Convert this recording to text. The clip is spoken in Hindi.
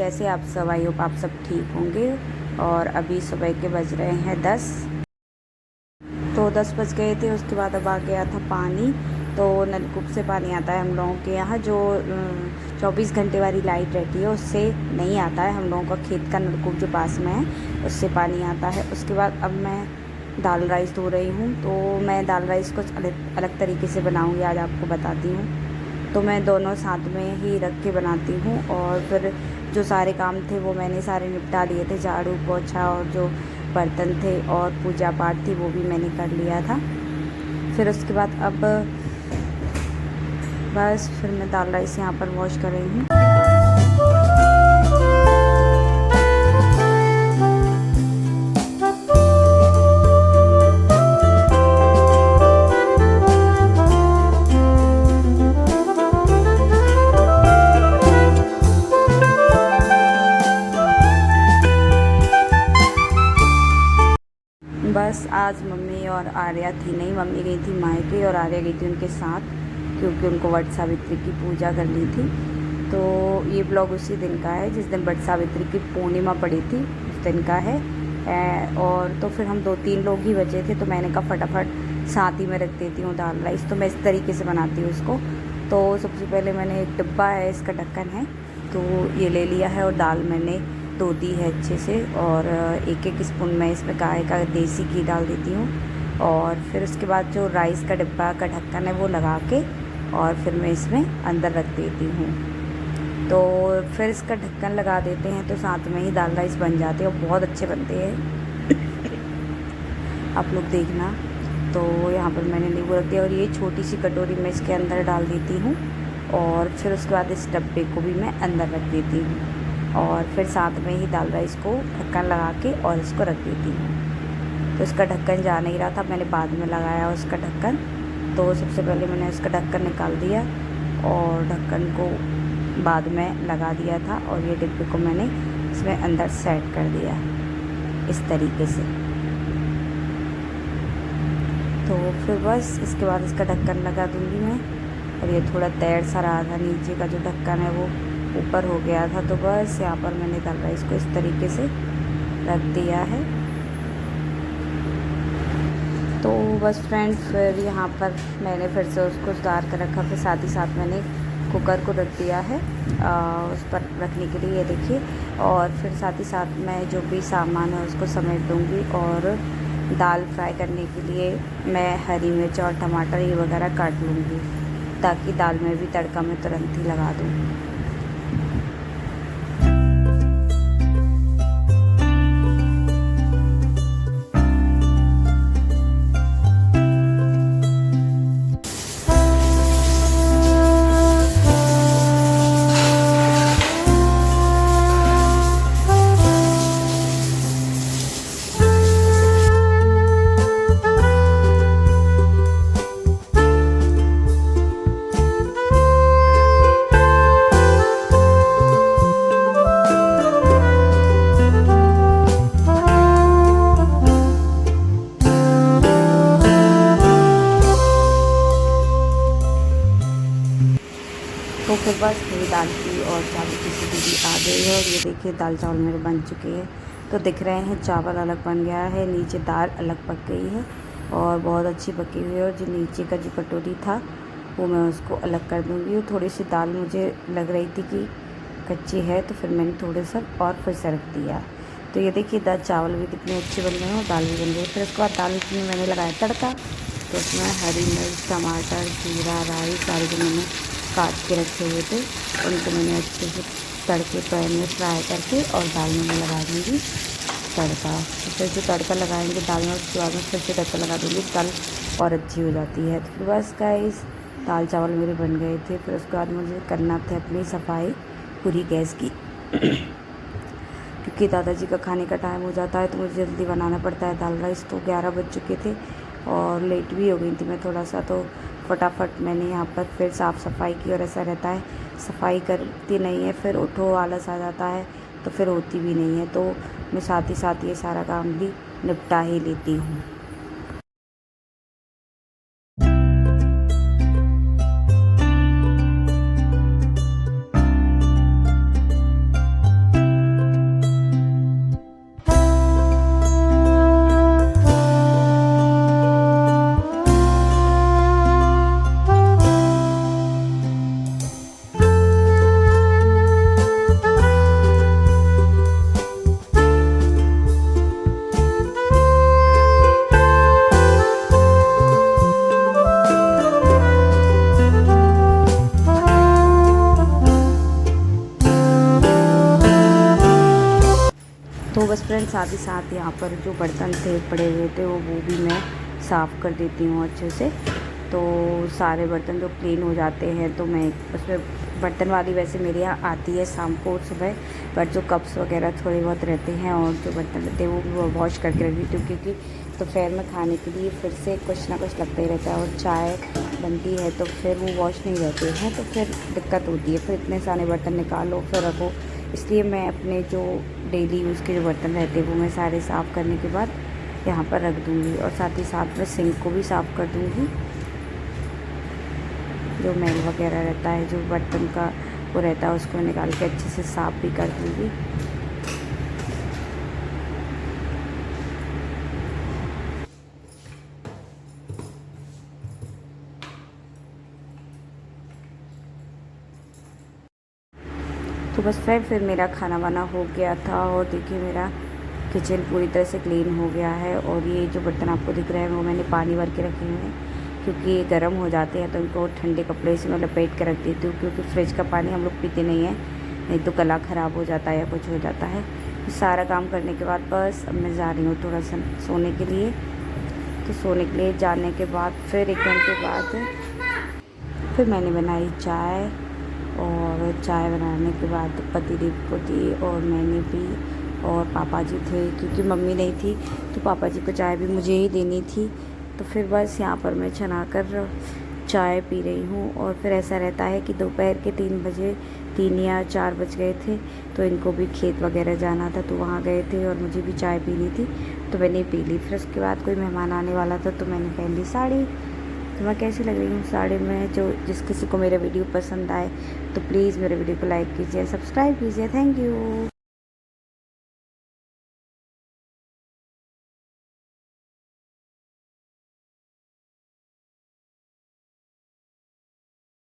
कैसे आप सब? आई होप आप सब ठीक होंगे। और अभी सुबह के बज रहे हैं 10। तो 10 बज गए थे। उसके बाद अब आ गया था पानी। तो नलकूप से पानी आता है हम लोगों के यहाँ, जो 24 घंटे वाली लाइट रहती है उससे नहीं आता है। हम लोगों का खेत का नलकूप जो पास में है उससे पानी आता है। उसके बाद अब मैं दाल राइस धो रही हूँ। तो मैं दाल राइस कुछ अलग तरीके से बनाऊँगी, आज आपको बताती हूँ। तो मैं दोनों साथ में ही रख के बनाती हूँ। और फिर जो सारे काम थे वो मैंने सारे निपटा लिए थे, झाड़ू पोछा और जो बर्तन थे और पूजा पाठ थी वो भी मैंने कर लिया था। फिर उसके बाद अब बस फिर मैं दाल राइस यहाँ पर वॉश कर रही हूँ। बस आज मम्मी और आर्या थी नहीं, मम्मी गई थी मायके और आर्या गई थी उनके साथ, क्योंकि उनको वट सावित्री की पूजा करनी थी। तो ये ब्लॉग उसी दिन का है जिस दिन वट सावित्री की पूर्णिमा पड़ी थी, उस दिन का है। और तो फिर हम 2-3 लोग ही बचे थे, तो मैंने कहा फटाफट साथ ही में रख देती हूँ दाल राइस। तो मैं इस तरीके से बनाती हूँ इसको। तो सबसे पहले मैंने एक डिब्बा है, इसका ढक्कन है, तो ये ले लिया है और दाल मैंने धो दी है अच्छे से। और एक एक स्पून मैं इसमें गाय का देसी घी डाल देती हूँ। और फिर उसके बाद जो राइस का डिब्बा का ढक्कन है वो लगा के और फिर मैं इसमें अंदर रख देती हूँ। तो फिर इसका ढक्कन लगा देते हैं तो साथ में ही दाल राइस बन जाते हैं और बहुत अच्छे बनते हैं। आप लोग देखना। तो यहाँ पर मैंने नींबू रख दिया और ये छोटी सी कटोरी मैं इसके अंदर डाल देती हूँ। और फिर उसके बाद इस डब्बे को भी मैं अंदर रख देती हूँ और फिर साथ में ही दाल राइस को ढक्कन लगा के और इसको रख देती हूँ। तो इसका ढक्कन जा नहीं रहा था, मैंने बाद में लगाया उसका ढक्कन। तो सबसे पहले मैंने इसका ढक्कन निकाल दिया और ढक्कन को बाद में लगा दिया था। और ये डिब्बे को मैंने इसमें अंदर सेट कर दिया इस तरीके से। तो फिर बस इसके बाद इसका ढक्कन लगा दूँगी मैं। और ये थोड़ा तैर सा रहा था, नीचे का जो ढक्कन है वो ऊपर हो गया था। तो बस यहाँ पर मैंने दाल राइस को इस तरीके से रख दिया है। तो बस फ्रेंड्स फिर यहाँ पर मैंने फिर से उसको उतार कर रखा, फिर साथ ही साथ मैंने कुकर को रख दिया है उस पर रखने के लिए, ये देखिए। और फिर साथ ही साथ मैं जो भी सामान है उसको समेट दूँगी। और दाल फ्राई करने के लिए मैं हरी मिर्च और टमाटर ये वगैरह काट लूँगी, ताकि दाल में भी तड़का मैं तुरंत ही लगा दूँ। तो फिर बस मेरी दाल की और चावल की सब्ज़ी भी आ गई है। और ये देखिए दाल चावल मेरे बन चुके हैं। तो दिख रहे हैं चावल अलग बन गया है, नीचे दाल अलग पक गई है और बहुत अच्छी पकी हुई है। और जो नीचे का जो कटोरी था वो मैं उसको अलग कर दूँगी। और थोड़ी सी दाल मुझे लग रही थी कि कच्ची है, तो फिर मैंने थोड़ा सा और फिर से रख दिया। तो ये देखिए दाल चावल भी कितने अच्छे बन गए हैं और दाल भी बन गई। फिर उसके बाद दाल में मैंने लगाया तड़का। तो उसमें हरी मिर्च, टमाटर, जीरा, राई सारे जो मैंने काट के रखे हुए थे उनको मैंने अच्छे से तड़के पैन में फ्राई करके और दाल में मैं लगा दूँगी तड़का। तो फिर जो तड़का लगाएंगे दाल में उसके बाद में फिर से तड़का लगा दूँगी, दाल और अच्छी हो जाती है। तो फिर बस गाइस दाल चावल मेरे बन गए थे। फिर उसके बाद मुझे करना था अपनी सफाई पूरी गैस की, क्योंकि दादाजी का खाने का टाइम हो जाता है तो मुझे जल्दी बनाना पड़ता है दाल राइस। तो 11 बज चुके थे और लेट भी हो गई थी मैं थोड़ा सा। तो फटाफट मैंने यहाँ पर फिर साफ़ सफाई की। और ऐसा रहता है सफाई करती नहीं है फिर उठो आलस आ जाता है तो फिर होती भी नहीं है। तो मैं साथ ही साथ ये सारा काम भी निपटा ही लेती हूँ। फ्रेंड्स साथ ही साथ यहाँ पर जो बर्तन थे पड़े हुए थे वो भी मैं साफ़ कर देती हूँ अच्छे से। तो सारे बर्तन जो क्लीन हो जाते हैं तो मैं उसमें बर्तन वाली वैसे मेरे यहाँ आती है शाम को और सुबह, बट जो कप्स वगैरह थोड़े बहुत रहते हैं और जो बर्तन रहते हैं वो वॉश करके रख देती हूँ, क्योंकि दोपहर में खाने के लिए फिर से कुछ ना कुछ लगता ही रहता है और चाय बनती है तो फिर वो वॉश नहीं रहते हैं तो फिर दिक्कत होती है, फिर इतने सारे बर्तन निकालो फिर रखो। इसलिए मैं अपने जो डेली यूज़ के जो बर्तन रहते हैं वो मैं सारे साफ़ करने के बाद यहाँ पर रख दूँगी और साथ ही साथ में सिंक को भी साफ़ कर दूँगी। जो मैल वगैरह रहता है जो बर्तन का वो रहता है उसको निकाल के अच्छे से साफ़ भी कर दूँगी। तो बस फिर मेरा खाना वाना हो गया था और देखिए मेरा किचन पूरी तरह से क्लीन हो गया है। और ये जो बर्तन आपको दिख रहे हैं वो मैंने पानी भर के रखे हुए हैं, क्योंकि ये गर्म हो जाते हैं तो इनको ठंडे कपड़े से मैं लपेट के रख देती हूँ, क्योंकि फ्रिज का पानी हम लोग पीते नहीं हैं, नहीं तो गला ख़राब हो जाता है या कुछ हो जाता है। सारा काम करने के बाद बस अब मैं जा रही हूँ थोड़ा सा सोने के लिए। तो सोने के लिए जाने के बाद फिर 1 घंटे बाद फिर मैंने बनाई चाय, और चाय बनाने के बाद पतिदेव को दी और मैंने पी। और पापा जी थे, क्योंकि मम्मी नहीं थी तो पापा जी को चाय भी मुझे ही देनी थी। तो फिर बस यहाँ पर मैं छना कर चाय पी रही हूँ। और फिर ऐसा रहता है कि दोपहर के 3 बजे 3 या 4 बज गए थे तो इनको भी खेत वगैरह जाना था तो वहाँ गए थे और मुझे भी चाय पीनी थी तो मैंने पी ली। फिर उसके बाद कोई मेहमान आने वाला था तो मैंने पहन ली साड़ी। तो मैं कैसी लग रही हूँ साड़ी में, जो जिस किसी को मेरा वीडियो पसंद आए तो प्लीज़ मेरे वीडियो को लाइक कीजिए, सब्सक्राइब कीजिए। Thank you.